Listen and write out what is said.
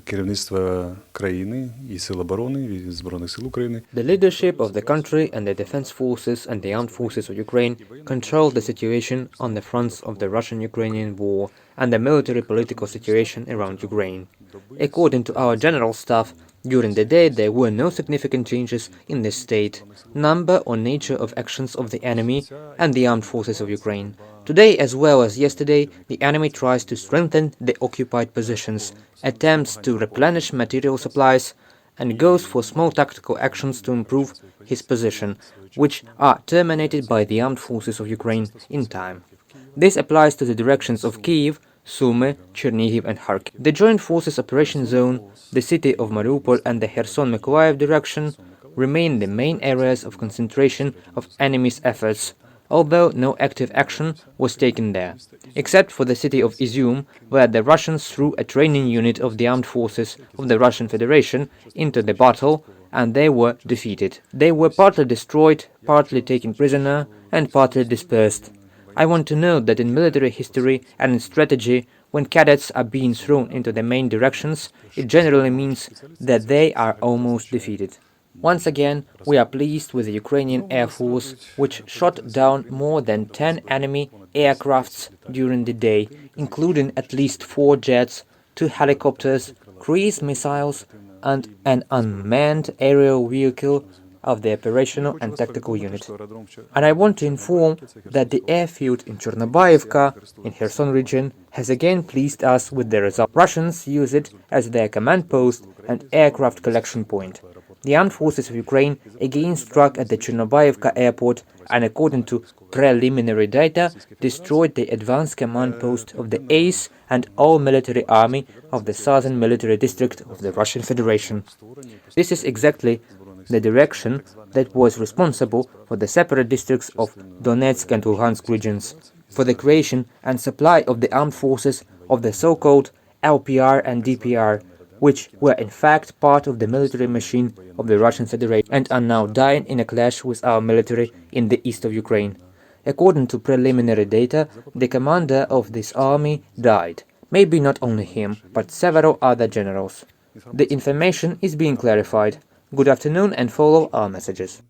керівництва країни і Сил оборони, і Збройних сил України. The leadership of the country and the defense forces and the armed forces of Ukraine control the situation on the fronts of the Russian-Ukrainian war and the military-political situation around Ukraine. According to our general staff, during the day there were no significant changes in the state, number or nature of actions of the enemy and the armed forces of Ukraine. Today, as well as yesterday, the enemy tries to strengthen the occupied positions, attempts to replenish material supplies, and goes for small tactical actions to improve his position, which are terminated by the armed forces of Ukraine in time. This applies to the directions of Kyiv, Sumy, Chernihiv and Kharkiv. The Joint Forces Operation Zone, the city of Mariupol and the Kherson-Mykolaiv direction remain the main areas of concentration of enemy's efforts, although no active action was taken there, except for the city of Izyum, where the Russians threw a training unit of the armed forces of the Russian Federation into the battle and they were defeated. They were partly destroyed, partly taken prisoner and partly dispersed. I want to note that in military history and in strategy, when cadets are being thrown into the main directions, it generally means that they are almost defeated. Once again, we are pleased with the Ukrainian Air Force, which shot down more than 10 enemy aircrafts during the day, including at least 4 jets, 2 helicopters, cruise missiles, and an unmanned aerial vehicle of the operational and tactical unit. And I want to inform that the airfield in Chornobaivka, in Kherson region, has again pleased us with the result. Russians use it as their command post and aircraft collection point. The armed forces of Ukraine again struck at the Chornobaivka airport and, according to preliminary data, destroyed the advanced command post of the ACE and all military army of the Southern Military District of the Russian Federation. This is exactly the direction that was responsible for the separate districts of Donetsk and Luhansk regions, for the creation and supply of the armed forces of the so-called LPR and DPR, which were in fact part of the military machine of the Russian Federation and are now dying in a clash with our military in the east of Ukraine. According to preliminary data, the commander of this army died. Maybe not only him, but several other generals. The information is being clarified. Good afternoon and follow our messages.